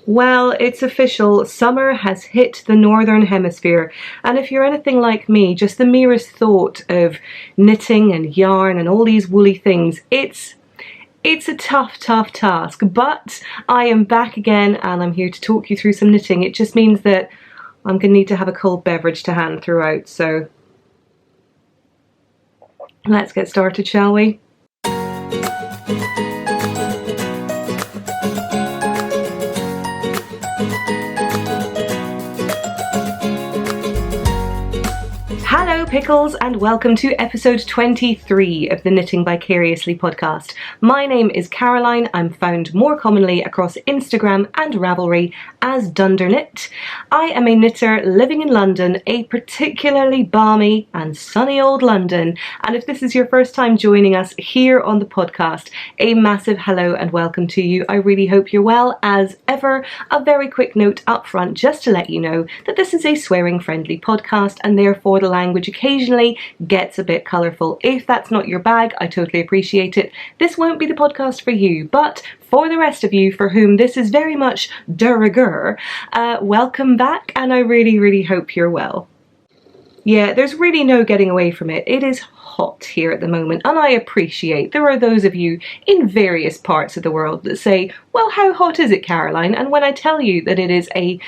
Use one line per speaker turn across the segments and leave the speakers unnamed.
Well, it's official, summer has hit the northern hemisphere, and if you're anything like me, just the merest thought of knitting and yarn and all these woolly things, it's a tough task, but I am back again and I'm here to talk you through some knitting. It just means that I'm going to need to have a cold beverage to hand throughout, so let's get started, shall we? Hello Pickles and welcome to episode 23 of the Knitting Vicariously podcast. My name is Caroline. I'm found more commonly across Instagram and Ravelry as dunderknit. I am a knitter living in London, a particularly balmy and sunny old London. And if this is your first time joining us here on the podcast, a massive hello and welcome to you. I really hope you're well. As ever, a very quick note up front just to let you know that this is a swearing friendly podcast and therefore the language occasionally gets a bit colourful. If that's not your bag, I totally appreciate it. This won't be the podcast for you, but for the rest of you for whom this is very much de rigueur, welcome back and I really hope you're well. Yeah, there's really no getting away from it. It is hot here at the moment and I appreciate there are those of you in various parts of the world that say, well, how hot is it, Caroline? And when I tell you that it is a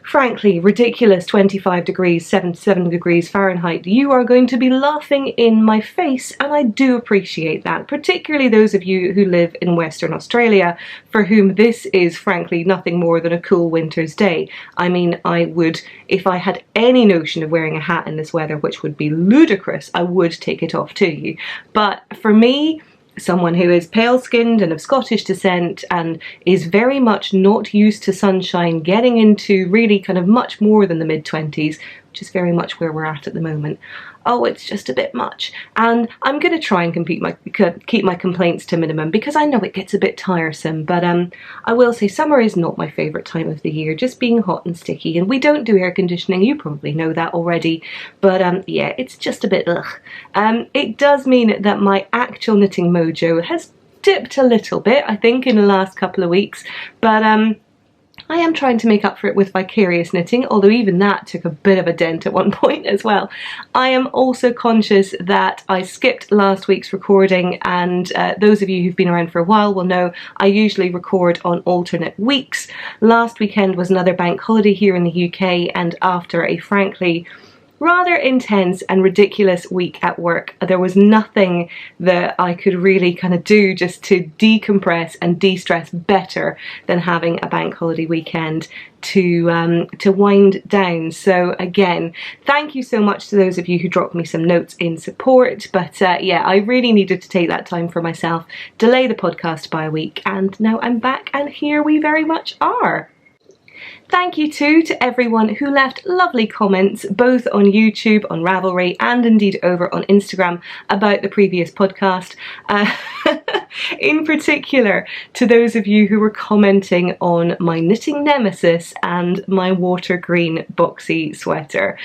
frankly ridiculous 25 degrees, 77 degrees Fahrenheit, you are going to be laughing in my face, and I do appreciate that, particularly those of you who live in Western Australia, for whom this is frankly nothing more than a cool winter's day. I mean, I would, if I had any notion of wearing a hat in this weather, which would be ludicrous, I would take it off to you. But for me, someone who is pale-skinned and of Scottish descent and is very much not used to sunshine, getting into really kind of much more than the mid-20s, which is very much where we're at the moment. Oh, it's just a bit much. And I'm going to try and keep my complaints to minimum because I know it gets a bit tiresome, but I will say summer is not my favourite time of the year, just being hot and sticky, and we don't do air conditioning, you probably know that already, but yeah, it's just a bit ugh. It does mean that my actual knitting mojo has dipped a little bit, I think, in the last couple of weeks, but I am trying to make up for it with vicarious knitting, although even that took a bit of a dent at one point as well. I am also conscious that I skipped last week's recording, and those of you who've been around for a while will know I usually record on alternate weeks. Last weekend was another bank holiday here in the UK, and after a frankly rather intense and ridiculous week at work, there was nothing that I could really kind of do just to decompress and de-stress better than having a bank holiday weekend to wind down. So again, thank you so much to those of you who dropped me some notes in support, but yeah, I really needed to take that time for myself, delay the podcast by a week, and now I'm back and here we very much are. Thank you too to everyone who left lovely comments both on YouTube, on Ravelry, and indeed over on Instagram about the previous podcast. In particular to those of you who were commenting on my knitting nemesis and my water green boxy sweater.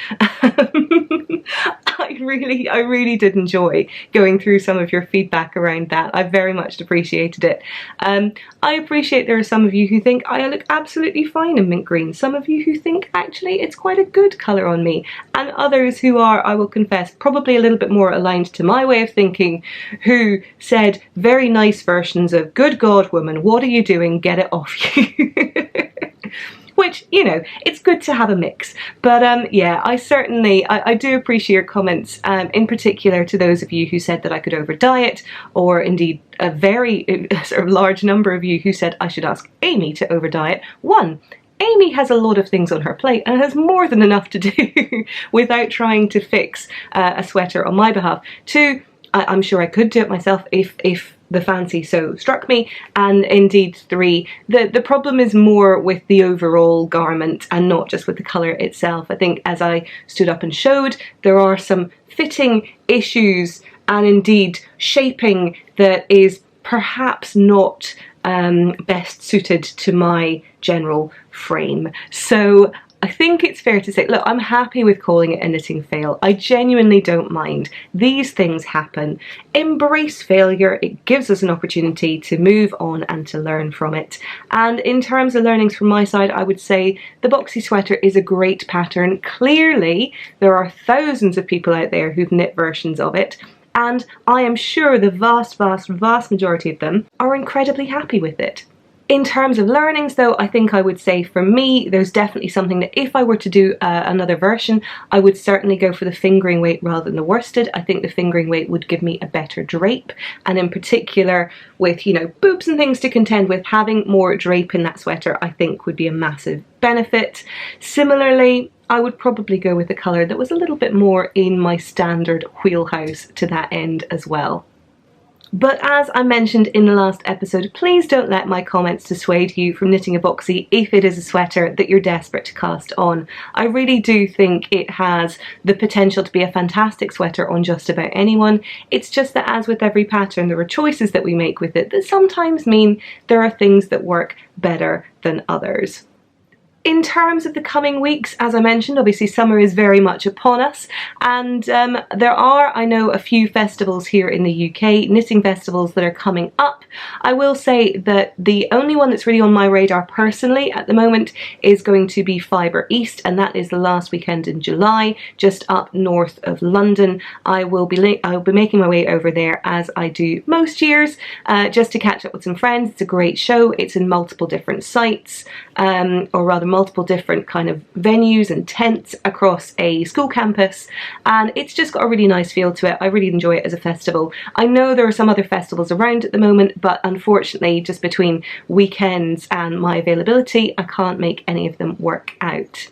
I really did enjoy going through some of your feedback around that. I very much appreciated it. I appreciate there are some of you who think I look absolutely fine in mint green, some of you who think actually it's quite a good colour on me, and others who are, I will confess, probably a little bit more aligned to my way of thinking, who said very nice versions of, good God woman, what are you doing, get it off you. Which, you know, it's good to have a mix. But yeah, I do appreciate your comments, in particular to those of you who said that I could over diet, or indeed a very sort of large number of you who said I should ask Amy to over diet. One, Amy has a lot of things on her plate and has more than enough to do without trying to fix a sweater on my behalf. Two, I'm sure I could do it myself if the fancy so struck me. And indeed three, the problem is more with the overall garment and not just with the colour itself. I think as I stood up and showed, there are some fitting issues and indeed shaping that is perhaps not best suited to my general frame. So I think it's fair to say, look, I'm happy with calling it a knitting fail. I genuinely don't mind. These things happen. Embrace failure. It gives us an opportunity to move on and to learn from it. And in terms of learnings from my side, I would say the boxy sweater is a great pattern. Clearly, there are thousands of people out there who've knit versions of it, and I am sure the vast majority of them are incredibly happy with it. In terms of learnings though, I think I would say for me, there's definitely something that if I were to do another version, I would certainly go for the fingering weight rather than the worsted. I think the fingering weight would give me a better drape, and in particular with, you know, boobs and things to contend with, having more drape in that sweater I think would be a massive benefit. Similarly, I would probably go with a colour that was a little bit more in my standard wheelhouse to that end as well. But as I mentioned in the last episode, please don't let my comments dissuade you from knitting a boxy if it is a sweater that you're desperate to cast on. I really do think it has the potential to be a fantastic sweater on just about anyone. It's just that, as with every pattern, there are choices that we make with it that sometimes mean there are things that work better than others. In terms of the coming weeks, as I mentioned, obviously summer is very much upon us, and there are, I know, a few festivals here in the UK, knitting festivals that are coming up. I will say that the only one that's really on my radar personally at the moment is going to be Fibre East, and that is the last weekend in July, just up north of London. I will be making my way over there, as I do most years, just to catch up with some friends. It's a great show. It's in multiple different sites, or rather multiple different kind of venues and tents across a school campus, and it's just got a really nice feel to it. I really enjoy it as a festival. I know there are some other festivals around at the moment, but unfortunately just between weekends and my availability, I can't make any of them work out.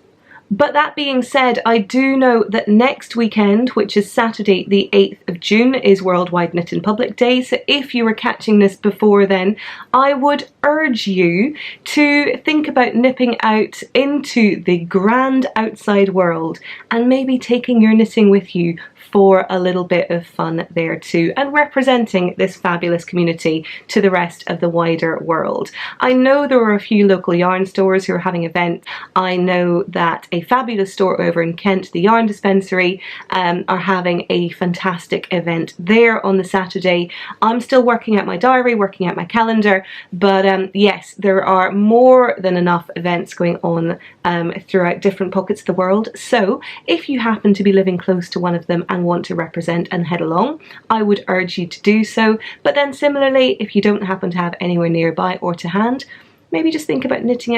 But that being said, I do know that next weekend, which is Saturday the 8th of June, is Worldwide Knit in Public Day. So if you were catching this before then, I would urge you to think about nipping out into the grand outside world and maybe taking your knitting with you for a little bit of fun there too, and representing this fabulous community to the rest of the wider world. I know there are a few local yarn stores who are having events. I know that a fabulous store over in Kent, the Yarn Dispensary, are having a fantastic event there on the Saturday. I'm still working out my diary, working out my calendar, but yes, there are more than enough events going on throughout different pockets of the world. So if you happen to be living close to one of them and want to represent and head along, I would urge you to do so. But then similarly, if you don't happen to have anywhere nearby or to hand, maybe just think about nipping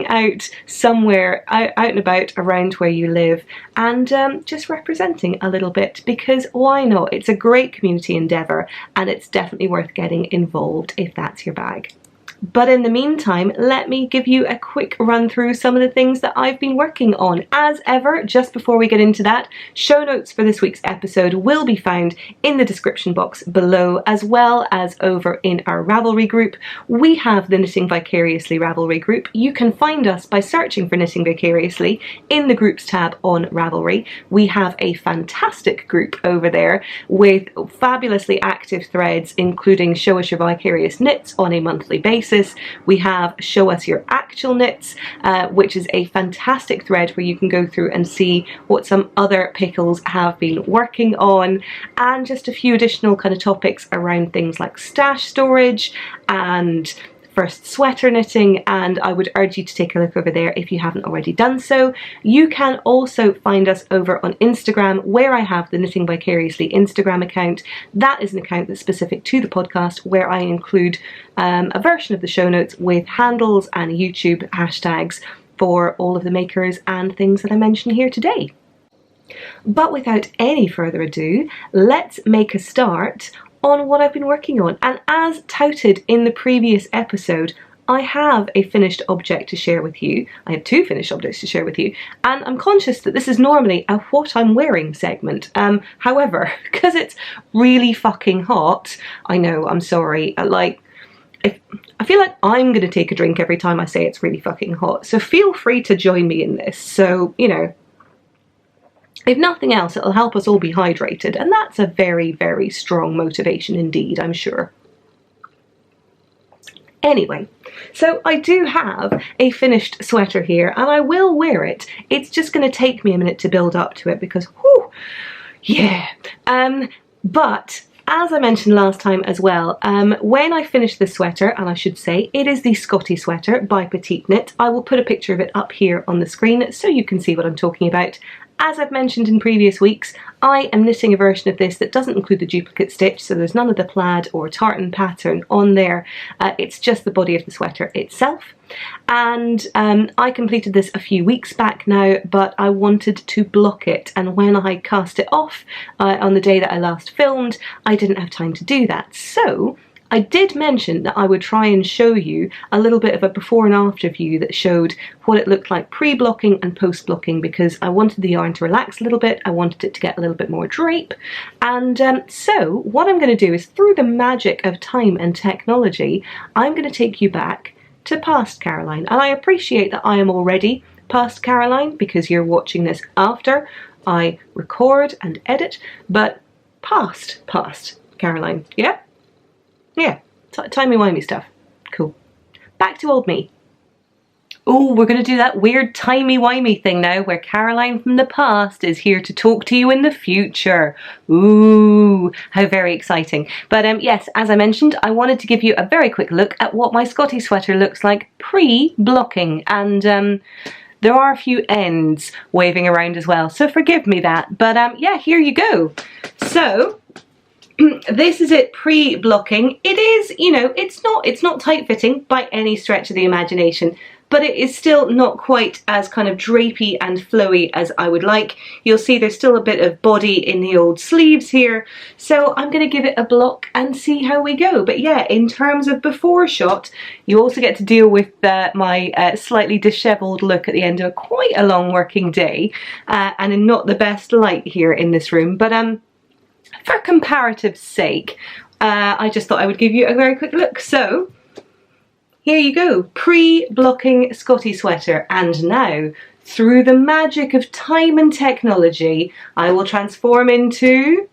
out somewhere out and about around where you live, and just representing a little bit, because why not? It's a great community endeavour, and it's definitely worth getting involved if that's your bag. But in the meantime, let me give you a quick run through some of the things that I've been working on. As ever, just before we get into that, show notes for this week's episode will be found in the description box below, as well as over in our Ravelry group. We have the Knitting Vicariously Ravelry group. You can find us by searching for Knitting Vicariously in the groups tab on Ravelry. We have a fantastic group over there with fabulously active threads, including Show Us Your Vicarious Knits on a monthly basis. We have Show Us Your Actual Knits, which is a fantastic thread where you can go through and see what some other pickles have been working on, and just a few additional kind of topics around things like stash storage and first sweater knitting, and I would urge you to take a look over there if you haven't already done so. You can also find us over on Instagram, where I have the Knitting Vicariously Instagram account. That is an account that's specific to the podcast, where I include a version of the show notes with handles and YouTube hashtags for all of the makers and things that I mention here today. But without any further ado, let's make a start on what I've been working on. And as touted in the previous episode, I have a finished object to share with you. I have two finished objects to share with you, and I'm conscious that this is normally a what I'm wearing segment. However, because it's really fucking hot, I know, I'm sorry, I feel like I'm going to take a drink every time I say it's really fucking hot, so feel free to join me in this. So, you know, if nothing else, it'll help us all be hydrated, and that's a very, very strong motivation indeed, I'm sure. Anyway, so I do have a finished sweater here and I will wear it. It's just going to take me a minute to build up to it because, whew, yeah. But as I mentioned last time as well, when I finish this sweater, and I should say it is the Scotty sweater by PRETTINESS, I will put a picture of it up here on the screen so you can see what I'm talking about. As I've mentioned in previous weeks, I am knitting a version of this that doesn't include the duplicate stitch, so there's none of the plaid or tartan pattern on there. It's just the body of the sweater itself. And I completed this a few weeks back now, but I wanted to block it, and when I cast it off on the day that I last filmed, I didn't have time to do that. So I did mention that I would try and show you a little bit of a before and after view that showed what it looked like pre-blocking and post-blocking, because I wanted the yarn to relax a little bit, I wanted it to get a little bit more drape, and so what I'm going to do is, through the magic of time and technology, I'm going to take you back to past Caroline. And I appreciate that I am already past Caroline because you're watching this after I record and edit, but past Caroline, yeah? Yeah, timey-wimey stuff. Cool. Back to old me. Oh, we're going to do that weird timey-wimey thing now where Caroline from the past is here to talk to you in the future. Ooh, how very exciting. But yes, as I mentioned, I wanted to give you a very quick look at what my Scotty sweater looks like pre-blocking. And there are a few ends waving around as well, so forgive me that. But yeah, here you go. So this is it pre-blocking. It is, you know, it's not tight-fitting by any stretch of the imagination, but it is still not quite as kind of drapey and flowy as I would like. You'll see there's still a bit of body in the old sleeves here, so I'm going to give it a block and see how we go. But yeah, in terms of before shot, you also get to deal with my slightly dishevelled look at the end of quite a long working day, and in not the best light here in this room, but for comparative sake, I just thought I would give you a very quick look. So here you go, pre-blocking Scotty sweater, and now through the magic of time and technology, I will transform into...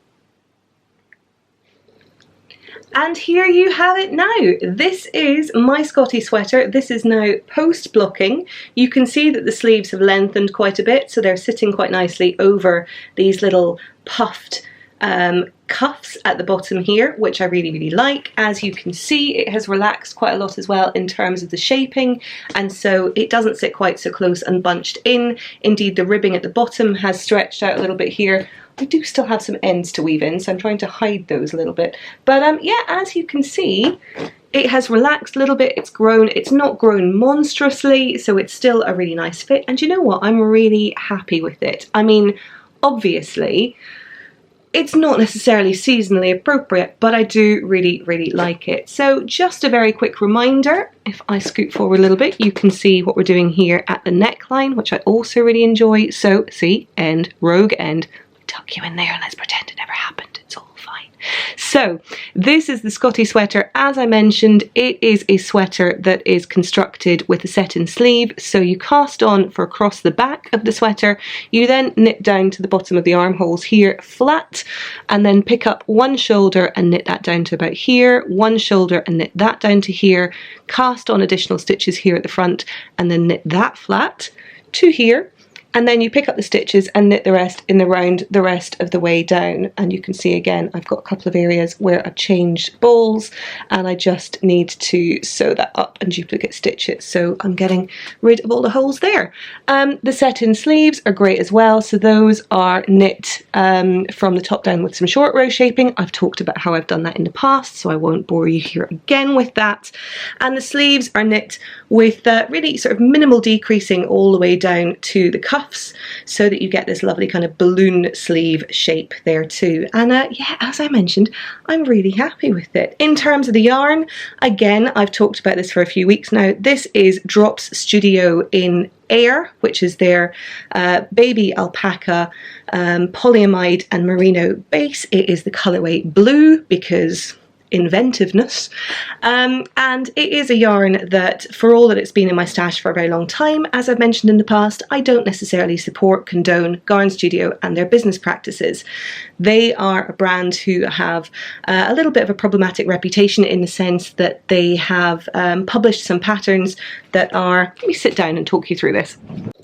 And here you have it now. This is my Scotty sweater. This is now post-blocking. You can see that the sleeves have lengthened quite a bit, so they're sitting quite nicely over these little puffed cuffs at the bottom here, which I really like. As you can see, it has relaxed quite a lot as well in terms of the shaping, and so it doesn't sit quite so close and bunched in. Indeed, the ribbing at the bottom has stretched out a little bit here. I do still have some ends to weave in, so I'm trying to hide those a little bit. But yeah, as you can see, it has relaxed a little bit, it's grown, it's not grown monstrously, so it's still a really nice fit. And you know what, I'm really happy with it. I mean, obviously, it's not necessarily seasonally appropriate, but I do really like it. So just a very quick reminder, if I scoot forward a little bit, you can see what we're doing here at the neckline, which I also really enjoy. So see, end, rogue end, tuck you in there and let's pretend it never happened. It's all fine. So this is the Scotty sweater. As I mentioned, it is a sweater that is constructed with a set-in sleeve. So you cast on for across the back of the sweater, you then knit down to the bottom of the armholes here flat, and then pick up one shoulder and knit that down to about here, one shoulder and knit that down to here, cast on additional stitches here at the front, and then knit that flat to here. And then you pick up the stitches and knit the rest in the round the rest of the way down. And you can see again, I've got a couple of areas where I've changed balls and I just need to sew that up and duplicate stitch it. So I'm getting rid of all the holes there. The set-in sleeves are great as well. So those are knit from the top down with some short row shaping. I've talked about how I've done that in the past, so I won't bore you here again with that. And the sleeves are knit with really sort of minimal decreasing all the way down to the cuff, so that you get this lovely kind of balloon sleeve shape there too. And yeah, as I mentioned, I'm really happy with it. In terms of the yarn, again, I've talked about this for a few weeks now. This is Drops Studio in Air, which is their baby alpaca polyamide and merino base. It is the colorway blue because inventiveness, and it is a yarn that, for all that it's been in my stash for a very long time, as I've mentioned in the past, I don't necessarily support, condone Garn Studio and their business practices. They are a brand who have a little bit of a problematic reputation in the sense that they have published some patterns that are, let me sit down and talk you through this.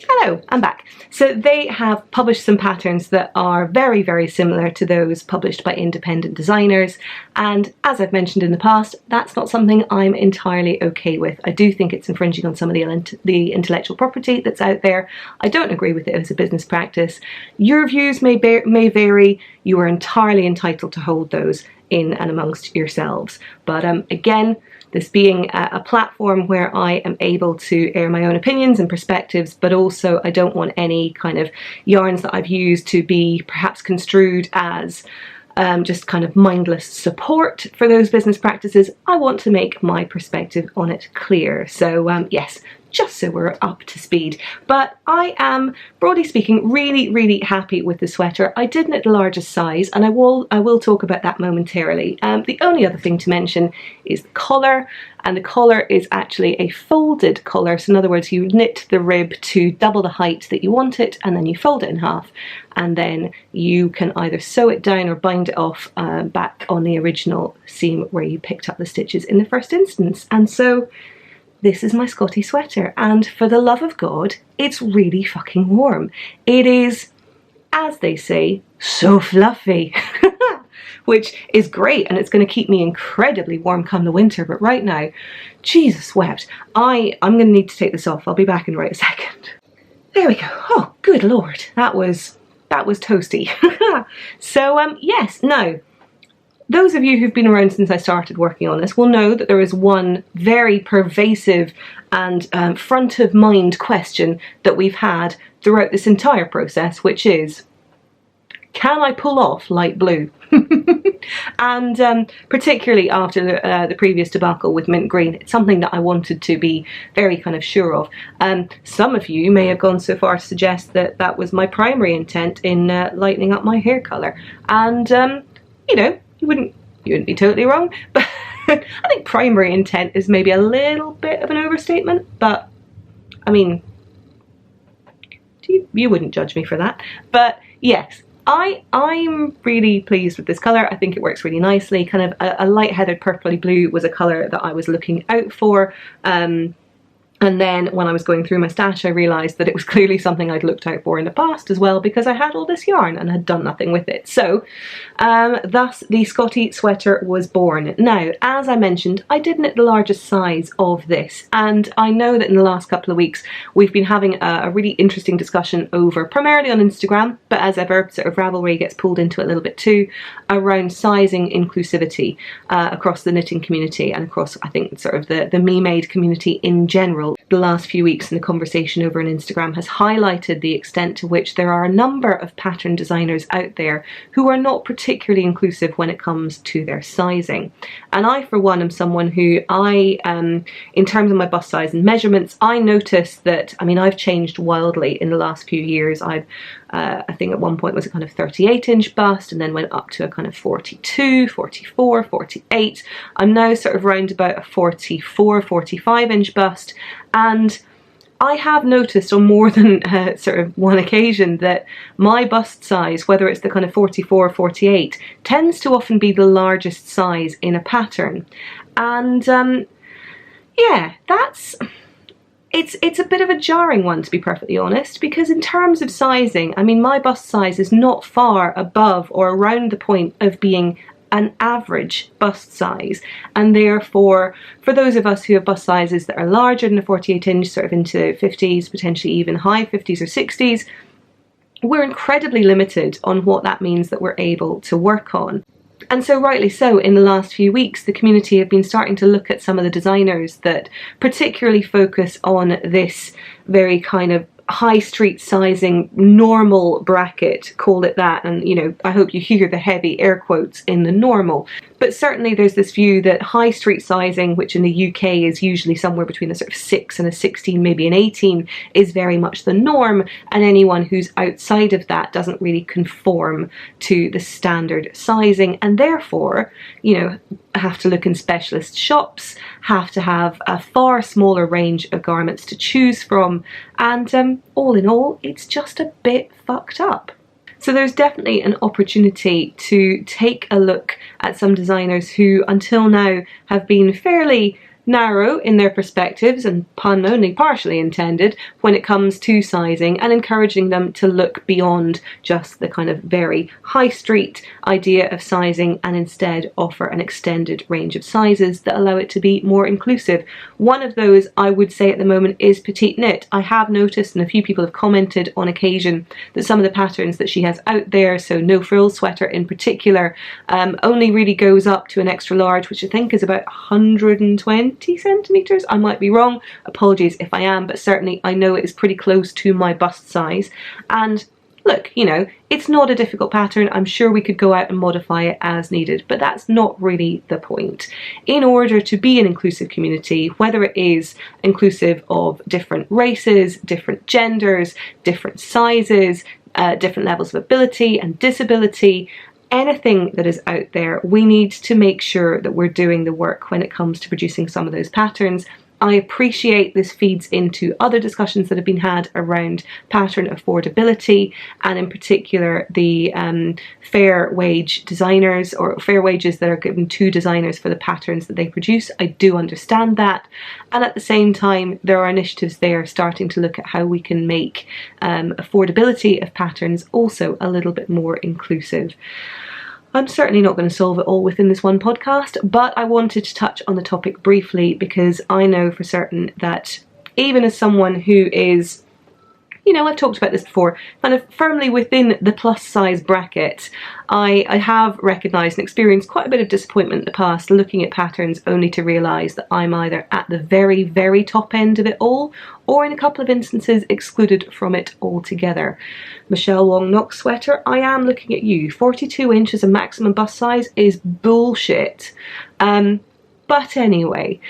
Hello, I'm back. So they have published some patterns that are very, very similar to those published by independent designers, and as I've mentioned in the past, that's not something I'm entirely okay with. I do think it's infringing on some of the intellectual property that's out there. I don't agree with it as a business practice. Your views may vary. You are entirely entitled to hold those in and amongst yourselves. But again, this being a platform where I am able to air my own opinions and perspectives, but also I don't want any kind of yarns that I've used to be perhaps construed as just kind of mindless support for those business practices. I want to make my perspective on it clear. So yes, just so we're up to speed. But I am, broadly speaking, really, really happy with the sweater. I did knit the largest size, and I will talk about that momentarily. The only other thing to mention is the collar, and the collar is actually a folded collar. So in other words, you knit the rib to double the height that you want it, and then you fold it in half, and then you can either sew it down or bind it off back on the original seam where you picked up the stitches in the first instance. And so this is my Scotty sweater, and for the love of God, it's really fucking warm. It is, as they say, so fluffy, which is great, and it's going to keep me incredibly warm come the winter. But right now, Jesus wept. I'm going to need to take this off. I'll be back in right a second. There we go. Oh, good Lord, that was toasty. So yes, now, those of you who've been around since I started working on this will know that there is one very pervasive and front of mind question that we've had throughout this entire process, which is, can I pull off light blue? And particularly after the previous debacle with mint green, it's something that I wanted to be very kind of sure of. Some of you may have gone so far to suggest that that was my primary intent in lightening up my hair colour, and you know, you wouldn't be totally wrong, but I think primary intent is maybe a little bit of an overstatement, but I mean, you wouldn't judge me for that. But yes, I'm really pleased with this colour. I think it works really nicely. Kind of a light heathered purpley blue was a colour that I was looking out for. And then when I was going through my stash, I realised that it was clearly something I'd looked out for in the past as well, because I had all this yarn and had done nothing with it. So thus the Scotty sweater was born. Now, as I mentioned, I did knit the largest size of this, and I know that in the last couple of weeks we've been having a really interesting discussion over, primarily on Instagram, but as ever, sort of Ravelry gets pulled into it a little bit too, around sizing inclusivity across the knitting community and across, I think, sort of the me-made community in general. The last few weeks in the conversation over on Instagram has highlighted the extent to which there are a number of pattern designers out there who are not particularly inclusive when it comes to their sizing. And I, for one, am someone who in terms of my bust size and measurements, I noticed that, I mean, I've changed wildly in the last few years. I think at one point was a kind of 38-inch bust, and then went up to a kind of 42, 44, 48. I'm now sort of round about a 44, 45-inch bust, and I have noticed on more than sort of one occasion that my bust size, whether it's the kind of 44 or 48, tends to often be the largest size in a pattern. And yeah, it's a bit of a jarring one, to be perfectly honest, because in terms of sizing, I mean, my bust size is not far above or around the point of being an average bust size, and therefore for those of us who have bust sizes that are larger than a 48-inch, sort of into 50s, potentially even high 50s or 60s, we're incredibly limited on what that means that we're able to work on. And so rightly so, in the last few weeks the community have been starting to look at some of the designers that particularly focus on this very kind of high street sizing normal bracket, call it that, and you know, I hope you hear the heavy air quotes in the normal. But certainly there's this view that high street sizing, which in the UK is usually somewhere between a sort of 6 and a 16, maybe an 18, is very much the norm, and anyone who's outside of that doesn't really conform to the standard sizing, and therefore, you know, have to look in specialist shops, have to have a far smaller range of garments to choose from, and all in all, it's just a bit fucked up. So there's definitely an opportunity to take a look at some designers who until now have been fairly narrow in their perspectives, and pun only partially intended, when it comes to sizing, and encouraging them to look beyond just the kind of very high street idea of sizing and instead offer an extended range of sizes that allow it to be more inclusive. One of those I would say at the moment is petite knit. I have noticed, and a few people have commented on occasion, that some of the patterns that she has out there, so no frills sweater in particular, only really goes up to an extra large, which I think is about 120 centimeters. I might be wrong, apologies if I am, but certainly I know it is pretty close to my bust size. And look, you know, it's not a difficult pattern. I'm sure we could go out and modify it as needed, but that's not really the point. In order to be an inclusive community, whether it is inclusive of different races, different genders, different sizes, different levels of ability and disability, anything that is out there, we need to make sure that we're doing the work when it comes to producing some of those patterns. I appreciate this feeds into other discussions that have been had around pattern affordability, and in particular the fair wage designers, or fair wages that are given to designers for the patterns that they produce. I do understand that, and at the same time there are initiatives there starting to look at how we can make affordability of patterns also a little bit more inclusive. I'm certainly not going to solve it all within this one podcast, but I wanted to touch on the topic briefly because I know for certain that even as someone who is, you know, I've talked about this before, kind of firmly within the plus size bracket, I have recognised and experienced quite a bit of disappointment in the past looking at patterns only to realise that I'm either at the very, very top end of it all, or in a couple of instances excluded from it altogether. Michelle Wong Knox sweater, I am looking at you. 42 inches of maximum bust size is bullshit. But anyway,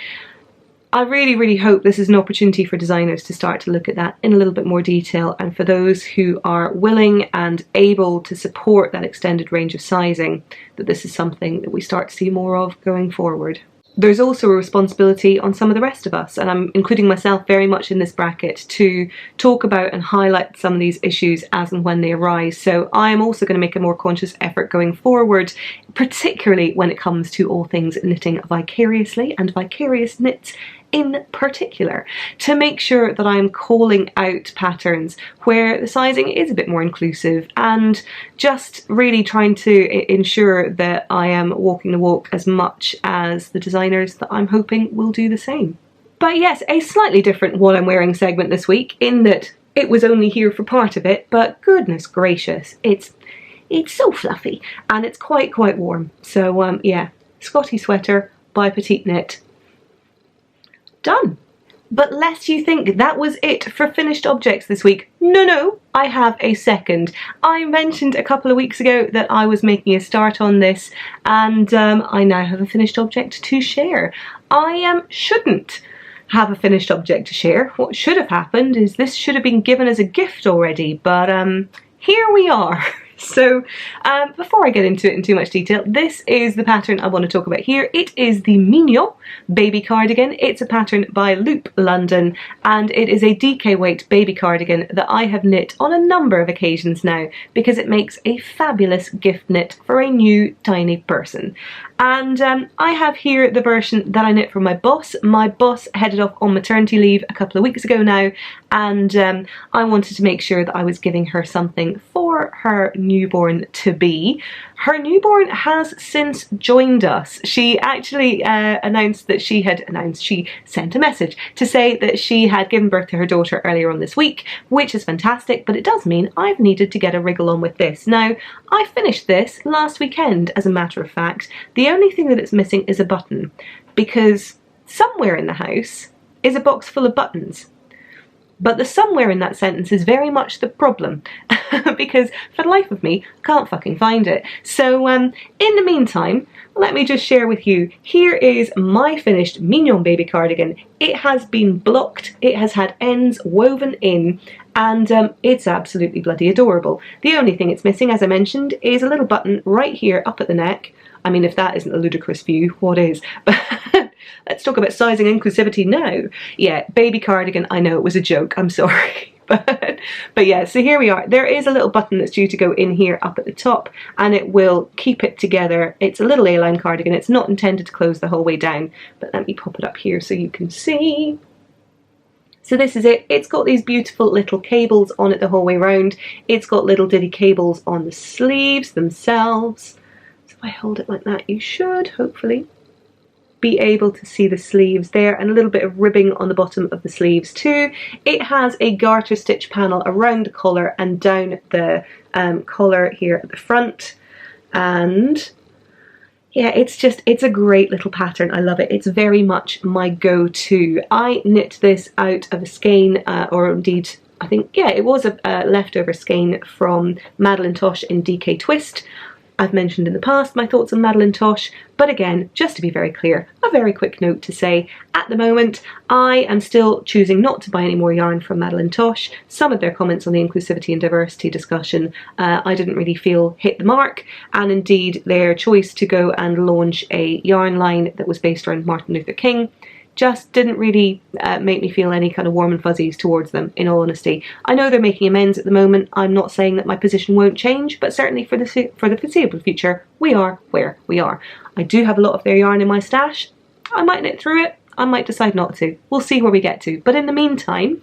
I really, really hope this is an opportunity for designers to start to look at that in a little bit more detail, and for those who are willing and able to support that extended range of sizing, that this is something that we start to see more of going forward. There's also a responsibility on some of the rest of us, and I'm including myself very much in this bracket, to talk about and highlight some of these issues as and when they arise. So I am also going to make a more conscious effort going forward, particularly when it comes to all things knitting vicariously and vicarious knits in particular, to make sure that I'm calling out patterns where the sizing is a bit more inclusive, and just really trying to ensure that I am walking the walk as much as the designers that I'm hoping will do the same. But yes, a slightly different what I'm wearing segment this week, in that it was only here for part of it, but goodness gracious, it's so fluffy and it's quite warm. So yeah, Scotty sweater by Petite Knit. Done. But lest you think that was it for finished objects this week, no, I have a second. I mentioned a couple of weeks ago that I was making a start on this, and I now have a finished object to share. I shouldn't have a finished object to share. What should have happened is this should have been given as a gift already, but here we are. So before I get into it in too much detail, this is the pattern I want to talk about here. It is the Mignon baby cardigan. It's a pattern by Loop London, and it is a DK weight baby cardigan that I have knit on a number of occasions now because it makes a fabulous gift knit for a new tiny person. And I have here the version that I knit for my boss. My boss headed off on maternity leave a couple of weeks ago now, and I wanted to make sure that I was giving her something for her newborn to be. Her newborn has since joined us. She actually announced that she sent a message to say that she had given birth to her daughter earlier on this week, which is fantastic, but it does mean I've needed to get a wriggle on with this. Now, I finished this last weekend, as a matter of fact. The only thing that it's missing is a button, because somewhere in the house is a box full of buttons. But the somewhere in that sentence is very much the problem, because for the life of me, I can't fucking find it. So in the meantime, let me just share with you, here is my finished Mignon baby cardigan. It has been blocked, it has had ends woven in, and it's absolutely bloody adorable. The only thing it's missing, as I mentioned, is a little button right here up at the neck. I mean, if that isn't a ludicrous view, what is? But let's talk about sizing inclusivity now. Yeah, baby cardigan, I know it was a joke, I'm sorry. But yeah, so here we are. There is a little button that's due to go in here up at the top, and it will keep it together. It's a little A-line cardigan. It's not intended to close the whole way down, but let me pop it up here so you can see. So this is it. It's got these beautiful little cables on it the whole way around. It's got little diddy cables on the sleeves themselves. So if I hold it like that, you should hopefully be able to see the sleeves there, and a little bit of ribbing on the bottom of the sleeves too. It has a garter stitch panel around the collar and down the collar here at the front, and yeah, it's a great little pattern. I love it. It's very much my go-to. I knit this out of a skein, or indeed, I think, yeah, it was a leftover skein from Madelinetosh in DK Twist. I've mentioned in the past my thoughts on Madelinetosh, but again, just to be very clear, a very quick note to say, at the moment, I am still choosing not to buy any more yarn from Madelinetosh. Some of their comments on the inclusivity and diversity discussion, I didn't really feel hit the mark, and indeed their choice to go and launch a yarn line that was based around Martin Luther King just didn't really make me feel any kind of warm and fuzzies towards them, in all honesty. I know they're making amends at the moment. I'm not saying that my position won't change, but certainly for the foreseeable future, we are where we are. I do have a lot of their yarn in my stash. I might knit through it. I might decide not to. We'll see where we get to. But in the meantime,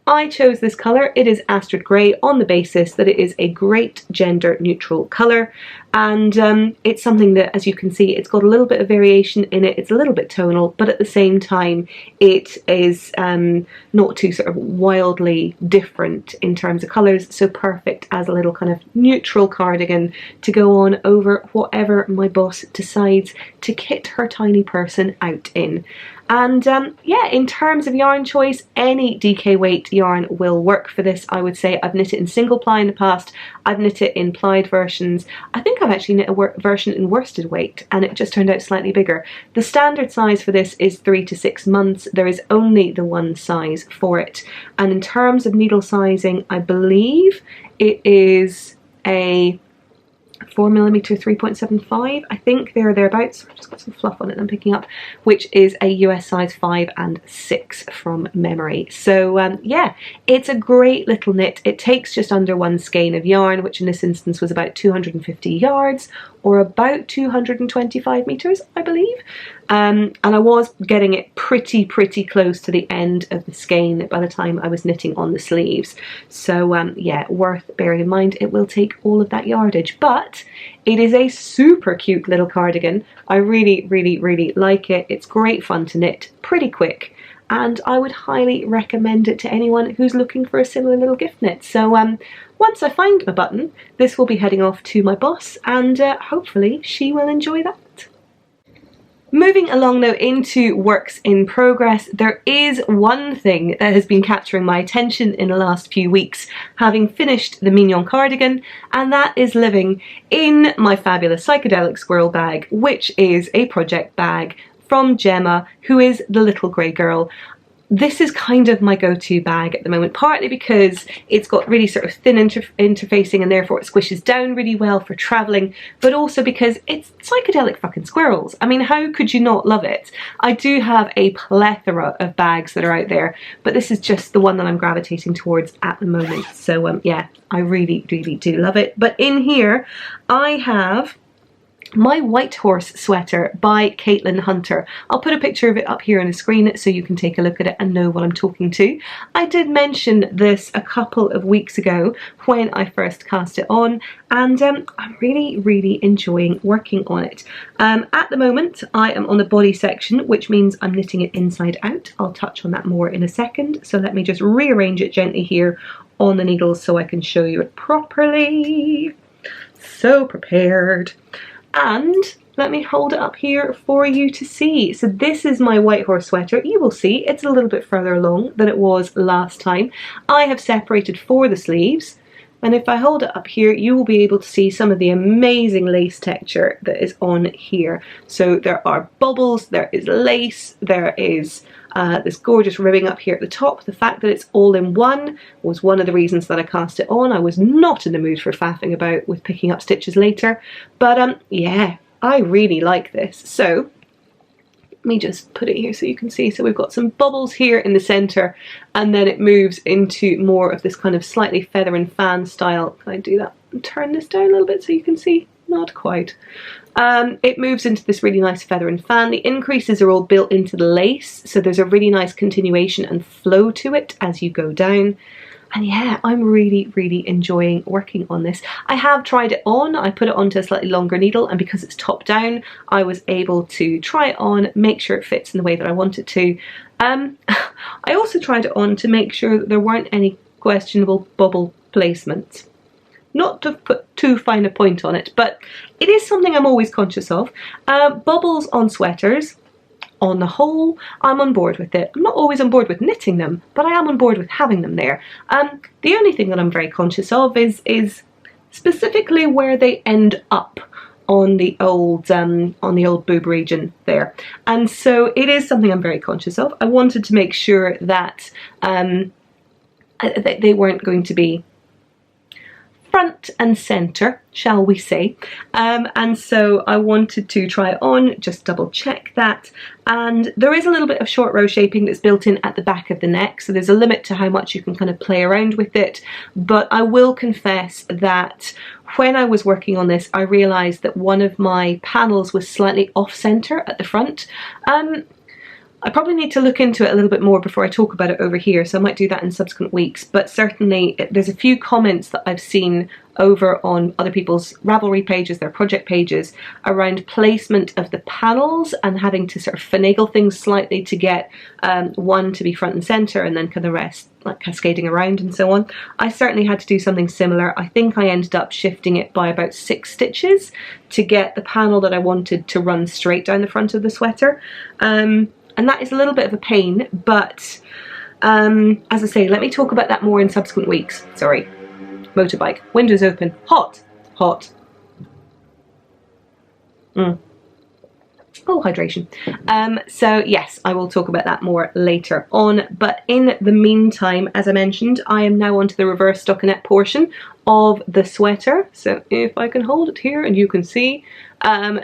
I chose this colour. It is Astrid Grey on the basis that it is a great gender neutral colour, and it's something that, as you can see, it's got a little bit of variation in it. It's a little bit tonal, but at the same time it is not too sort of wildly different in terms of colours, so perfect as a little kind of neutral cardigan to go on over whatever my boss decides to kit her tiny person out in. And yeah, in terms of yarn choice, any DK weight yarn will work for this, I would say. I've knit it in single ply in the past. I've knit it in plied versions. I think I've actually knit a version in worsted weight, and it just turned out slightly bigger. The standard size for this is 3 to 6 months. There is only the one size for it. And in terms of needle sizing, I believe it is a 4mm 3.75, I think they're thereabouts. I've just got some fluff on it I'm picking up, which is a US size 5 and 6 from memory. So yeah, it's a great little knit. It takes just under one skein of yarn, which in this instance was about 250 yards, or about 225 meters, I believe. And I was getting it pretty close to the end of the skein by the time I was knitting on the sleeves. So yeah, worth bearing in mind. It will take all of that yardage, but it is a super cute little cardigan. I really like it. It's great fun to knit, pretty quick, and I would highly recommend it to anyone who's looking for a similar little gift knit. So once I find my button, this will be heading off to my boss, and hopefully she will enjoy that. Moving along now into works in progress, there is one thing that has been capturing my attention in the last few weeks, having finished the Mignon cardigan, and that is living in my fabulous psychedelic squirrel bag, which is a project bag from Gemma, who is the little grey girl. This is kind of my go-to bag at the moment, partly because it's got really sort of thin interfacing and therefore it squishes down really well for travelling, but also because it's psychedelic fucking squirrels. I mean, how could you not love it? I do have a plethora of bags that are out there, but this is just the one that I'm gravitating towards at the moment. So yeah, I really do love it. But in here I have my White Horse sweater by Caitlin Hunter. I'll put a picture of it up here on the screen so you can take a look at it and know what I'm talking to. I did mention this a couple of weeks ago when I first cast it on, and I'm really enjoying working on it. At the moment I am on the body section, which means I'm knitting it inside out. I'll touch on that more in a second, so let me just rearrange it gently here on the needles so I can show you it properly. So prepared. And let me hold it up here for you to see. So this is my White Horse sweater. You will see it's a little bit further along than it was last time. I have separated for the sleeves, and if I hold it up here, you will be able to see some of the amazing lace texture that is on here. So there are bubbles, there is lace, there is this gorgeous ribbing up here at the top. The fact that it's all in one was one of the reasons that I cast it on. I was not in the mood for faffing about with picking up stitches later, but yeah, I really like this. So Let me just put it here so you can see. So we've got some bubbles here in the center, and then it moves into more of this kind of slightly feather and fan style. Can I do that and turn this down a little bit so you can see? Not quite. It moves into this really nice feather and fan. The increases are all built into the lace, so there's a really nice continuation and flow to it as you go down. And yeah, I'm really, really enjoying working on this. I have tried it on. I put it onto a slightly longer needle, and because it's top down, I was able to try it on, make sure it fits in the way that I want it to. I also tried it on to make sure that there weren't any questionable bubble placements. Not to put too fine a point on it, but it is something I'm always conscious of. Bubbles on sweaters, on the whole, I'm on board with it. I'm not always on board with knitting them, but I am on board with having them there. The only thing that I'm very conscious of is specifically where they end up on the old boob region there. And so it is something I'm very conscious of. I wanted to make sure that they weren't going to be front and center, shall we say, and so I wanted to try it on, just double check that. And there is a little bit of short row shaping that's built in at the back of the neck, so there's a limit to how much you can kind of play around with it. But I will confess that when I was working on this, I realized that one of my panels was slightly off center at the front. I probably need to look into it a little bit more before I talk about it over here, so I might do that in subsequent weeks. But certainly there's a few comments that I've seen over on other people's Ravelry pages, their project pages, around placement of the panels and having to sort of finagle things slightly to get one to be front and center and then kind of the rest like cascading around and so on. I certainly had to do something similar. I think I ended up shifting it by about 6 stitches to get the panel that I wanted to run straight down the front of the sweater. And that is a little bit of a pain, but as I say, let me talk about that more in subsequent weeks. Sorry, motorbike, windows open, hot, hot. Oh, hydration. So yes, I will talk about that more later on, but in the meantime, as I mentioned, I am now onto the reverse stockinette portion of the sweater. So if I can hold it here and you can see,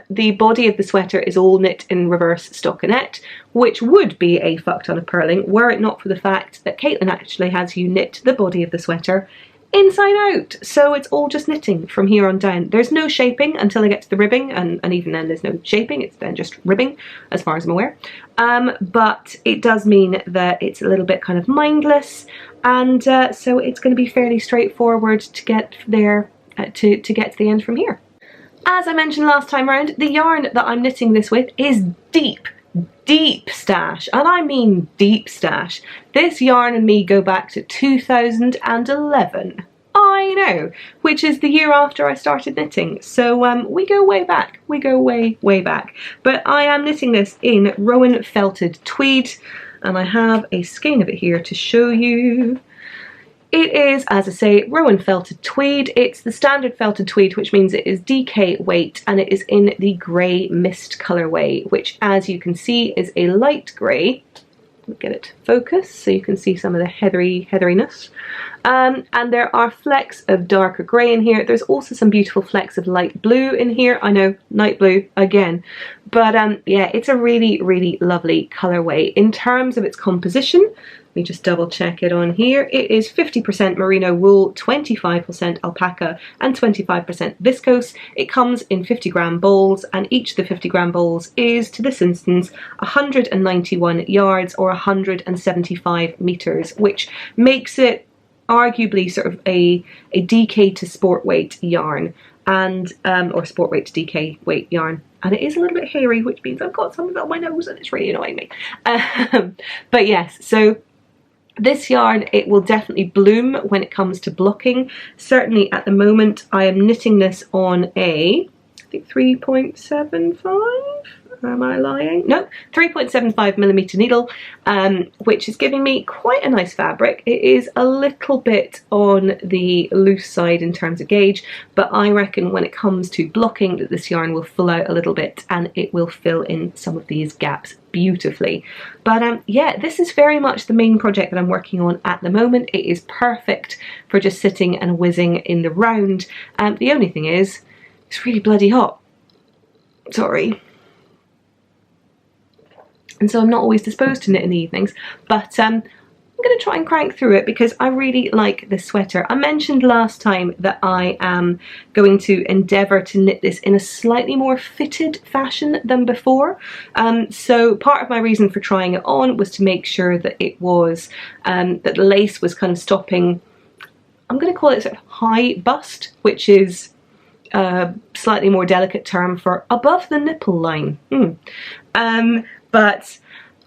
the body of the sweater is all knit in reverse stockinette, which would be a fuck ton of purling were it not for the fact that Caitlin actually has you knit the body of the sweater inside out, so it's all just knitting from here on down. There's no shaping until I get to the ribbing, and even then there's no shaping, it's then just ribbing as far as I'm aware. But it does mean that it's a little bit kind of mindless, and so it's going to be fairly straightforward to get there, to get to the end from here. As I mentioned last time around, the yarn that I'm knitting this with is deep stash, and I mean deep stash. This yarn and me go back to 2011. I know, which is the year after I started knitting, so we go way back, we go way back. But I am knitting this in Rowan felted tweed, and I have a skein of it here to show you. It is, as I say, Rowan felted tweed. It's the standard felted tweed, which means it is DK weight, and it is in the grey mist colourway, which, as you can see, is a light grey. Get it focused so you can see some of the heatheriness. And there are flecks of darker grey in here. There's also some beautiful flecks of light blue in here. I know, night blue again. But yeah, it's a really lovely colourway. In terms of its composition, let me just double check it on here. It is 50% merino wool, 25% alpaca and 25% viscose. It comes in 50-gram bowls, and each of the 50-gram bowls is, to this instance, 191 yards or 175 meters, which makes it arguably sort of a DK to sport weight yarn, and or sport weight to DK weight yarn. And it is a little bit hairy, which means I've got something on my nose and it's really annoying me. But yes, so this yarn, it will definitely bloom when it comes to blocking. Certainly at the moment I am knitting this on a, I think 3.75, am I lying? No, 3.75mm needle, which is giving me quite a nice fabric. It is a little bit on the loose side in terms of gauge, but I reckon when it comes to blocking that this yarn will full out a little bit and it will fill in some of these gaps beautifully. But yeah, this is very much the main project that I'm working on at the moment. It is perfect for just sitting and whizzing in the round. The only thing is, it's really bloody hot. Sorry. and so I'm not always disposed to knit in the evenings, but I'm going to try and crank through it because I really like this sweater. I mentioned last time that I am going to endeavour to knit this in a slightly more fitted fashion than before. So part of my reason for trying it on was to make sure that it was, that the lace was kind of stopping, I'm going to call it sort of high bust, which is a slightly more delicate term for above the nipple line. But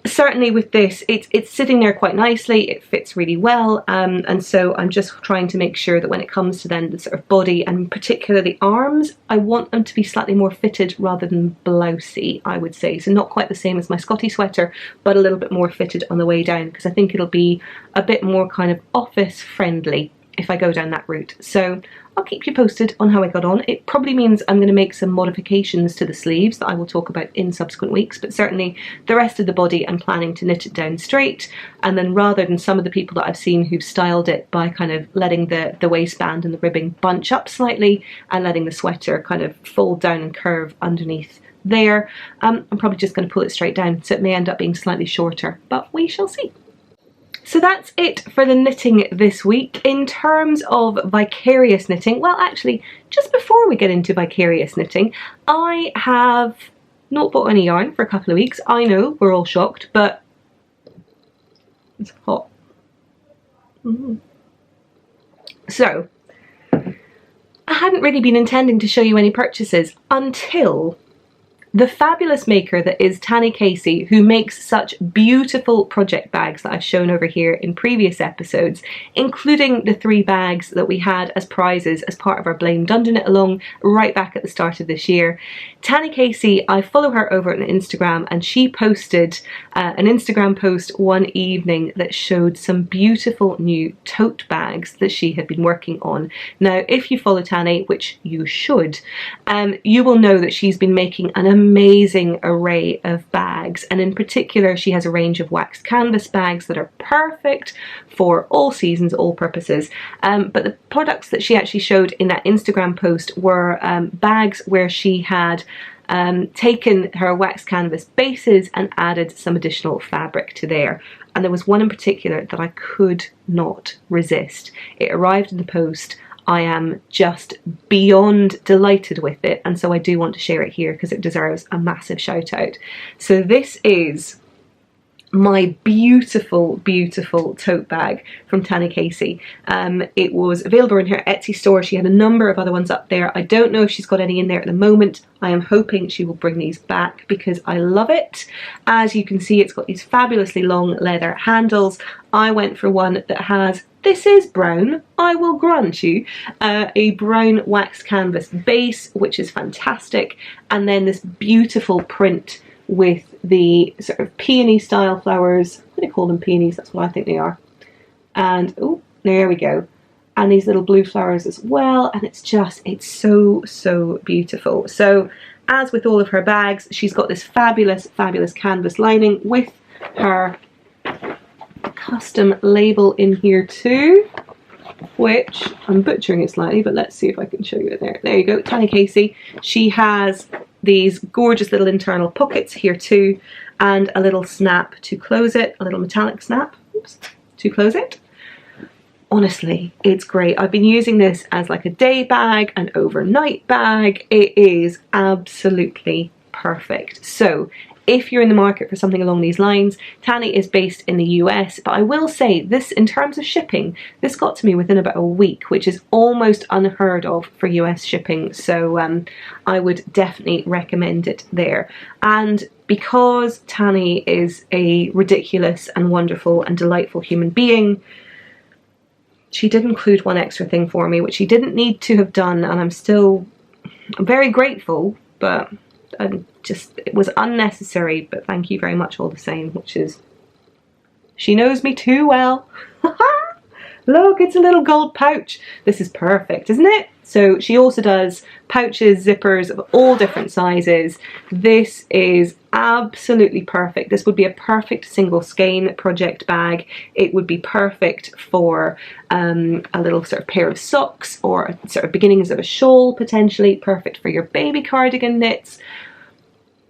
certainly with this, it's sitting there quite nicely, it fits really well, and so I'm just trying to make sure that when it comes to then the sort of body and particularly the arms, I want them to be slightly more fitted rather than blousy, I would say. So not quite the same as my Scotty sweater, but a little bit more fitted on the way down, because I think it'll be a bit more kind of office friendly if I go down that route. So I'll keep you posted on how I got on. It probably means I'm going to make some modifications to the sleeves that I will talk about in subsequent weeks, but certainly the rest of the body I'm planning to knit it down straight, and then rather than some of the people that I've seen who've styled it by kind of letting the waistband and the ribbing bunch up slightly and letting the sweater kind of fold down and curve underneath there, I'm probably just going to pull it straight down, so it may end up being slightly shorter, but we shall see. So that's it for the knitting this week. In terms of vicarious knitting, well actually, just before we get into vicarious knitting, I have not bought any yarn for a couple of weeks. I know, we're all shocked, but it's hot. So, I hadn't really been intending to show you any purchases until the fabulous maker that is Tanny Casey, who makes such beautiful project bags that I've shown over here in previous episodes, including the 3 bags that we had as prizes as part of our Blame Dunderknit along right back at the start of this year. Tanny Casey, I follow her over on Instagram, and she posted an Instagram post one evening that showed some beautiful new tote bags that she had been working on. Now, if you follow Tanny, which you should, you will know that she's been making an amazing array of bags, and in particular she has a range of waxed canvas bags that are perfect for all seasons, all purposes, but the products that she actually showed in that Instagram post were bags where she had taken her waxed canvas bases and added some additional fabric to there. And there was one in particular that I could not resist. It arrived in the post. I am just beyond delighted with it, and so I do want to share it here because it deserves a massive shout out. So this is my beautiful, beautiful tote bag from Tanny Casey. It was available in her Etsy store. She had a number of other ones up there. I don't know if she's got any in there at the moment. I am hoping she will bring these back because I love it. As you can see, it's got these fabulously long leather handles. I went for one that has, this is brown, I will grant you, a brown waxed canvas base, which is fantastic, and then this beautiful print with the sort of peony style flowers. I'm going to call them peonies, that's what I think they are. And, oh, there we go. And these little blue flowers as well, and it's just, it's so, so beautiful. So, as with all of her bags, she's got this fabulous, fabulous canvas lining with her custom label in here too, which I'm butchering it slightly, but let's see if I can show you it there. There you go, Tanny Casey. She has these gorgeous little internal pockets here too, and a little snap to close it, a little metallic snap, oops, to close it. Honestly, it's great. I've been using this as like a day bag, an overnight bag. It is absolutely perfect. So if you're in the market for something along these lines, Tanny is based in the US, but I will say this, in terms of shipping, this got to me within about a week, which is almost unheard of for US shipping. So I would definitely recommend it there. And because Tanny is a ridiculous and wonderful and delightful human being, she did include one extra thing for me, which she didn't need to have done, and I'm still very grateful, but it was unnecessary, but thank you very much all the same, which is, she knows me too well. Look, it's a little gold pouch. This is perfect, isn't it? So she also does pouches, zippers of all different sizes. This is absolutely perfect. This would be a perfect single skein project bag. It would be perfect for a little sort of pair of socks, or a sort of beginnings of a shawl potentially. Perfect for your baby cardigan knits.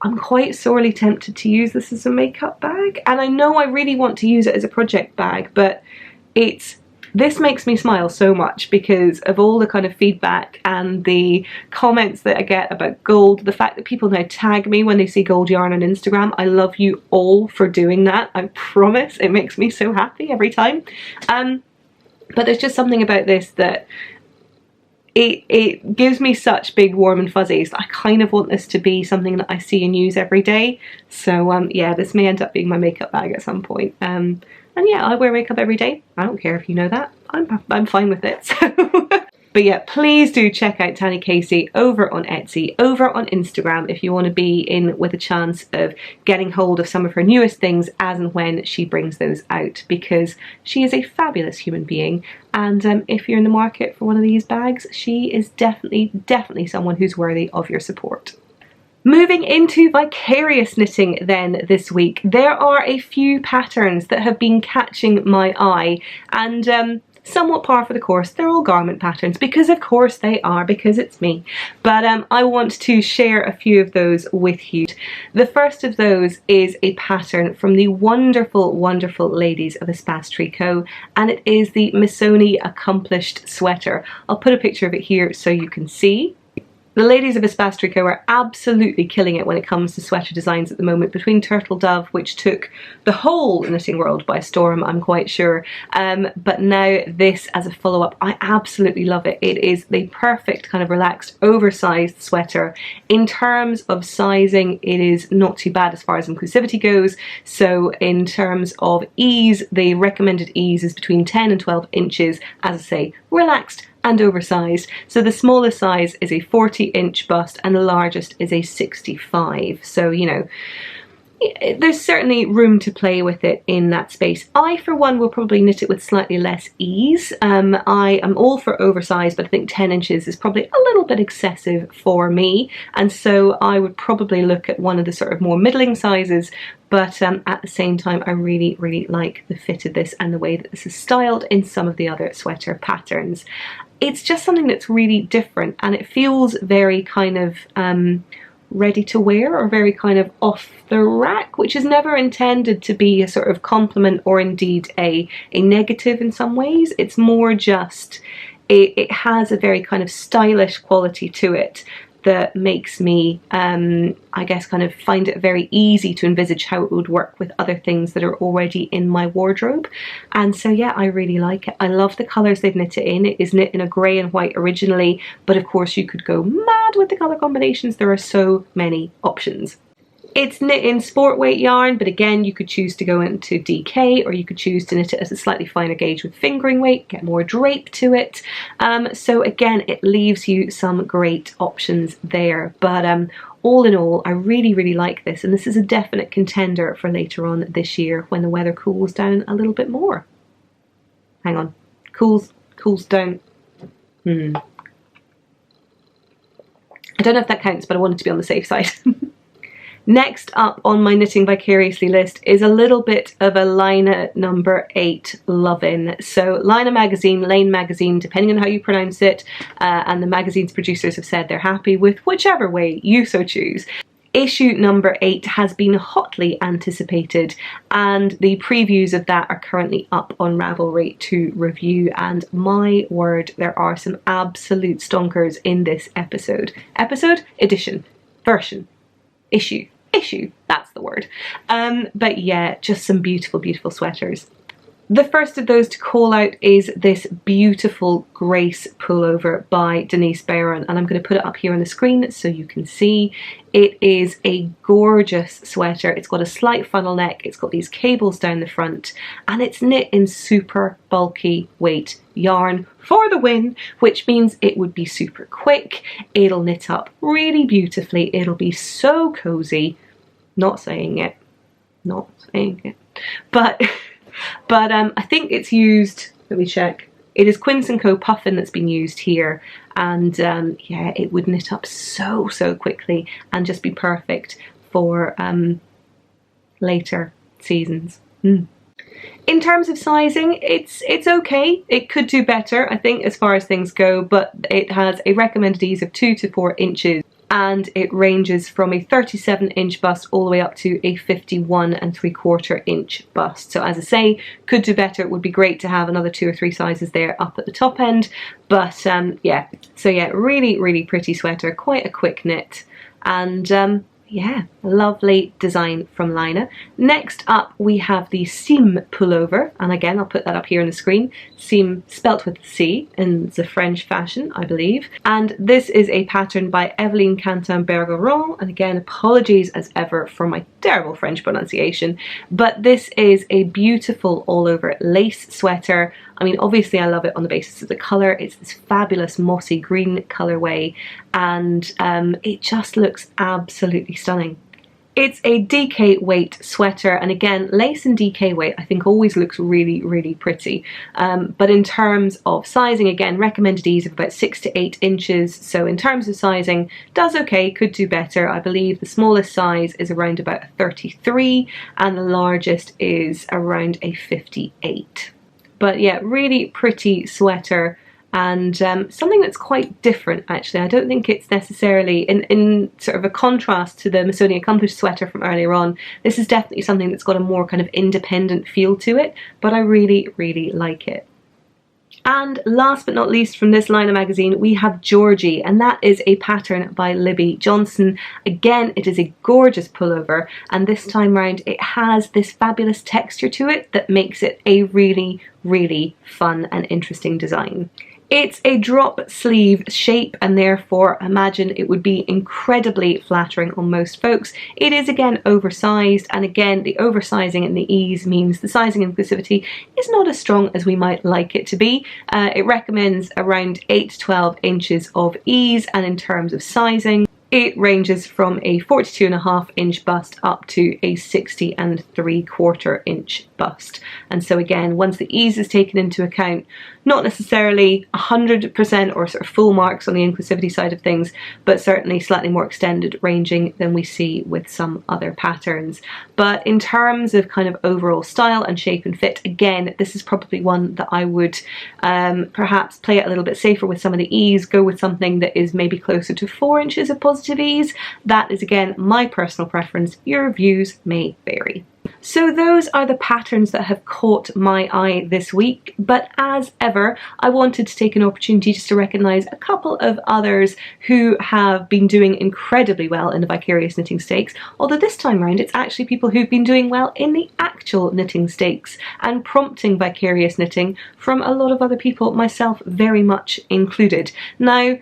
I'm quite sorely tempted to use this as a makeup bag, and I know I really want to use it as a project bag, but this makes me smile so much because of all the kind of feedback and the comments that I get about gold, the fact that people now tag me when they see gold yarn on Instagram. I love you all for doing that, I promise. It makes me so happy every time. But there's just something about this that it gives me such big warm and fuzzies. I kind of want this to be something that I see and use every day. So yeah, this may end up being my makeup bag at some point. And yeah, I wear makeup every day. I don't care if you know that. I'm fine with it. So. But yeah, please do check out Tanny Casey over on Etsy, over on Instagram, if you want to be in with a chance of getting hold of some of her newest things as and when she brings those out, because she is a fabulous human being. And if you're in the market for one of these bags, she is definitely someone who's worthy of your support. Moving into vicarious knitting then this week, there are a few patterns that have been catching my eye, and somewhat par for the course, they're all garment patterns, because of course they are, because it's me. But I want to share a few of those with you. The first of those is a pattern from the wonderful ladies of Espace Tricot, and it is the Missoni Accomplished Sweater. I'll put a picture of it here so you can see. The ladies of Espace Tricot are absolutely killing it when it comes to sweater designs at the moment, between Turtle Dove, which took the whole knitting world by storm, I'm quite sure, but now this as a follow-up. I absolutely love it. It is the perfect kind of relaxed, oversized sweater. In terms of sizing, it is not too bad as far as inclusivity goes. So in terms of ease, the recommended ease is between 10 and 12 inches, as I say, relaxed and oversized. So the smallest size is a 40-inch bust and the largest is a 65. So, you know, there's certainly room to play with it in that space. I, for one, will probably knit it with slightly less ease. I am all for oversized, but I think 10 inches is probably a little bit excessive for me. And so I would probably look at one of the sort of more middling sizes. But at the same time, I really like the fit of this and the way that this is styled in some of the other sweater patterns. It's just something that's really different, and it feels very kind of ready to wear, or very kind of off the rack, which is never intended to be a sort of compliment or indeed a negative in some ways. It's more just, it has a very kind of stylish quality to it that makes me, I guess, kind of find it very easy to envisage how it would work with other things that are already in my wardrobe. And so yeah, I really like it. I love the colours they've knit it in. It is knit in a grey and white originally, but of course you could go mad with the colour combinations. There are so many options. It's knit in sport weight yarn, but again, you could choose to go into DK, or you could choose to knit it as a slightly finer gauge with fingering weight, get more drape to it. So again, it leaves you some great options there. But all in all, I really like this, and this is a definite contender for later on this year when the weather cools down a little bit more. Hang on, cools down. I don't know if that counts, but I wanted to be on the safe side. Next up on my Knitting Vicariously list is a little bit of a Lina number 8 love-in. So Lina magazine, Lane magazine, depending on how you pronounce it, and the magazine's producers have said they're happy with whichever way you so choose. Issue number 8 has been hotly anticipated, and the previews of that are currently up on Ravelry to review, and my word, there are some absolute stonkers in this edition, version, issue, that's the word. But yeah, just some beautiful sweaters. The first of those to call out is this beautiful Grace pullover by Denise Bayron, and I'm going to put it up here on the screen so you can see. It is a gorgeous sweater. It's got a slight funnel neck, it's got these cables down the front, and it's knit in super bulky weight yarn for the win, which means it would be super quick. It'll knit up really beautifully. It'll be so cozy. Not saying it, but I think it's used, let me check, it is Quince & Co puffin that's been used here, and yeah, it would knit up so quickly and just be perfect for later seasons. In terms of sizing, it's okay. It could do better, I think, as far as things go, but it has a recommended ease of 2 to 4 inches. and it ranges from a 37-inch bust all the way up to a 51¾ inch bust. So as I say, could do better. It would be great to have another 2 or 3 sizes there up at the top end, but yeah, so yeah, really pretty sweater, quite a quick knit, and yeah, lovely design from Lina. Next up we have the seam pullover, and again I'll put that up here on the screen. Seam spelt with C in the French fashion, I believe. And this is a pattern by Evelyne Quentin-Bergeron, and again apologies as ever for my terrible French pronunciation, but this is a beautiful all over lace sweater. I mean, obviously I love it on the basis of the colour. It's this fabulous mossy green colourway, and it just looks absolutely stunning. It's a DK weight sweater, and again, lace and DK weight I think always looks really pretty. But in terms of sizing, again, recommended ease of about 6 to 8 inches. So in terms of sizing, does okay, could do better. I believe the smallest size is around about a 33, and the largest is around a 58. But yeah, really pretty sweater, and something that's quite different actually. I don't think it's necessarily in sort of a contrast to the Missoni Accomplished sweater from earlier on. This is definitely something that's got a more kind of independent feel to it, but I really like it. And last but not least from this line of magazine, we have Georgie, and that is a pattern by Libby Johnson. Again, it is a gorgeous pullover, and this time round it has this fabulous texture to it that makes it a really fun and interesting design. It's a drop sleeve shape, and therefore imagine it would be incredibly flattering on most folks. It is again oversized, and again the oversizing and the ease means the sizing inclusivity is not as strong as we might like it to be. It recommends around 8 to 12 inches of ease, and in terms of sizing, it ranges from a 42.5-inch bust up to a 60.75-inch bust. And so again, once the ease is taken into account, not necessarily 100% or sort of full marks on the inclusivity side of things, but certainly slightly more extended ranging than we see with some other patterns. But in terms of kind of overall style and shape and fit, again, this is probably one that I would perhaps play it a little bit safer with some of the ease, go with something that is maybe closer to 4 inches of positive ease. That is again my personal preference. Your views may vary. So those are the patterns that have caught my eye this week, but as ever I wanted to take an opportunity just to recognise a couple of others who have been doing incredibly well in the Vicarious Knitting Stakes, although this time round it's actually people who've been doing well in the actual knitting stakes and prompting vicarious knitting from a lot of other people, myself very much included. Now,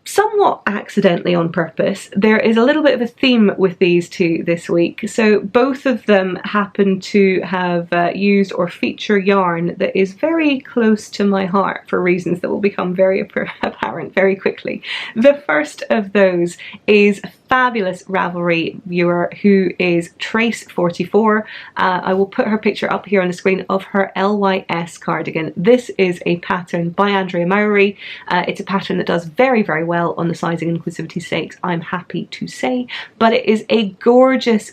somewhat accidentally on purpose, there is a little bit of a theme with these two this week. So both of them happen to have used or feature yarn that is very close to my heart for reasons that will become very apparent very quickly. The first of those is fabulous Ravelry viewer who is Trace44. I will put her picture up here on the screen of her LYS cardigan. This is a pattern by Andrea Mowry. It's a pattern that does very well on the sizing inclusivity stakes, I'm happy to say, but it is a gorgeous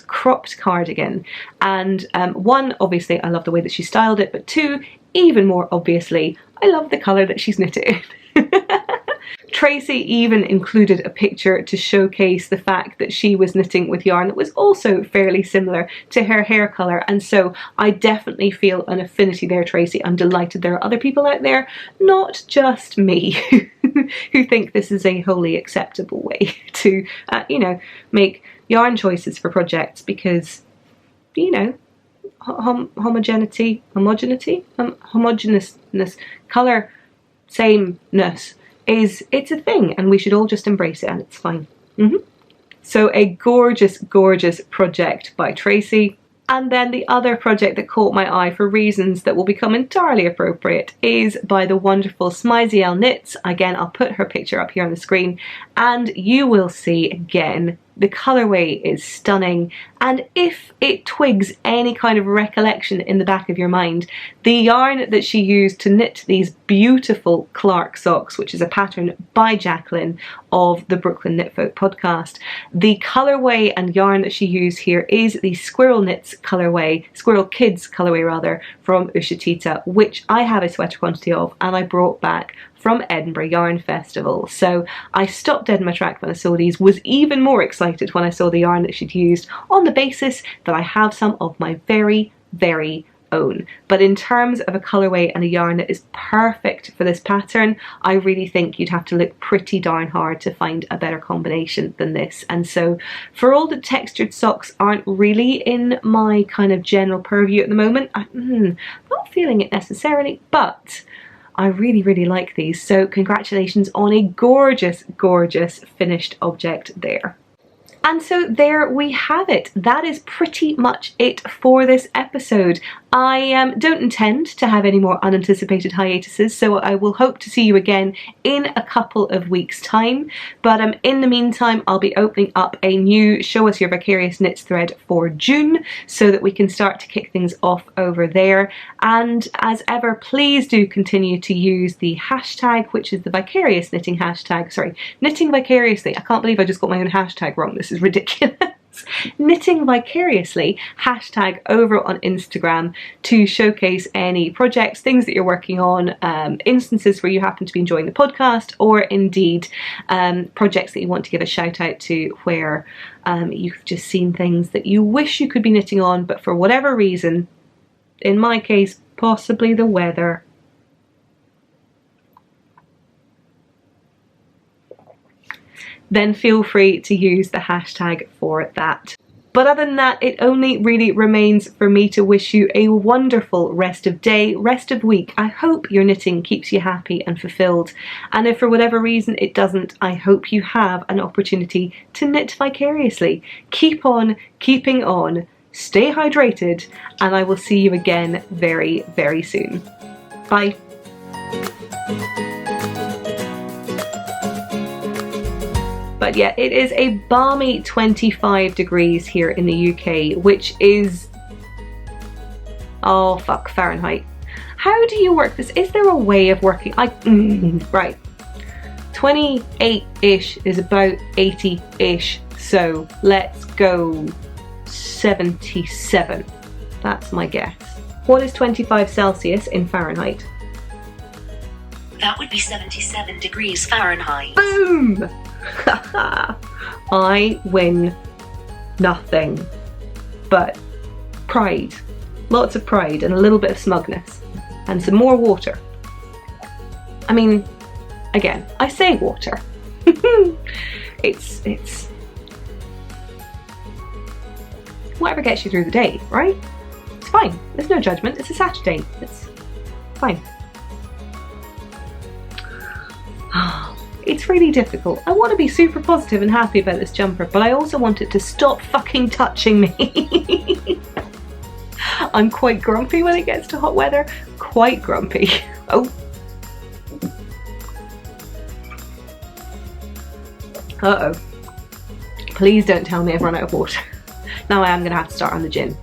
cropped cardigan, and one, obviously I love the way that she styled it, but two, even more obviously, I love the colour that she's knitted in. Tracy even included a picture to showcase the fact that she was knitting with yarn that was also fairly similar to her hair colour, and so I definitely feel an affinity there, Tracy. I'm delighted there are other people out there, not just me, who think this is a wholly acceptable way to, you know, make yarn choices for projects, because, you know, homogeneousness, colour sameness, it's a thing, and we should all just embrace it, and it's fine. So a gorgeous project by Tracy. And then the other project that caught my eye for reasons that will become entirely appropriate is by the wonderful Smiziel Knits. Again, I'll put her picture up here on the screen, and you will see again The colourway is stunning, and if it twigs any kind of recollection in the back of your mind, the yarn that she used to knit these beautiful Clark socks, which is a pattern by Jacqueline of the Brooklyn Knit Folk podcast, the colourway and yarn that she used here is the Squirrel Knits colourway, Squirrel Kids colourway rather, from Ushitita, which I have a sweater quantity of and I brought back from Edinburgh Yarn Festival. So I stopped dead in my track when I saw these, was even more excited when I saw the yarn that she'd used, on the basis that I have some of my very, very own. But in terms of a colourway and a yarn that is perfect for this pattern, I really think you'd have to look pretty darn hard to find a better combination than this. And so for all the textured socks aren't really in my kind of general purview at the moment, I'm not feeling it necessarily, but I really, really like these. So congratulations on a gorgeous, gorgeous finished object there. And so there we have it. That is pretty much it for this episode. I don't intend to have any more unanticipated hiatuses, so I will hope to see you again in a couple of weeks' time. But in the meantime, I'll be opening up a new Show Us Your Vicarious Knits thread for June, so that we can start to kick things off over there. And as ever, please do continue to use the hashtag, which is the Vicarious Knitting hashtag. Sorry, Knitting Vicariously. I can't believe I just got my own hashtag wrong. This is ridiculous. Knitting Vicariously hashtag over on Instagram to showcase any projects, things that you're working on, instances where you happen to be enjoying the podcast, or indeed projects that you want to give a shout out to where you've just seen things that you wish you could be knitting on, but for whatever reason, in my case, possibly the weather, then feel free to use the hashtag for that. But other than that, it only really remains for me to wish you a wonderful rest of day, rest of week. I hope your knitting keeps you happy and fulfilled. And if for whatever reason it doesn't, I hope you have an opportunity to knit vicariously. Keep on keeping on, stay hydrated, and I will see you again very, very soon. Bye. But yeah, it is a balmy 25 degrees here in the UK, which is, oh fuck, Fahrenheit. How do you work this? Is there a way of working? Right. 28-ish is about 80-ish. So let's go 77. That's my guess. What is 25 Celsius in Fahrenheit?
That would be 77 degrees Fahrenheit.
Boom! I win nothing but pride. Lots of pride and a little bit of smugness. And some more water. I mean, again, I say water. It's whatever gets you through the day, right? It's fine. There's no judgment. It's a Saturday. It's fine. It's really difficult. I want to be super positive and happy about this jumper, but I also want it to stop fucking touching me. I'm quite grumpy when it gets to hot weather. Quite grumpy. Oh. Uh-oh. Please don't tell me I've run out of water. Now I am going to have to start on the gin.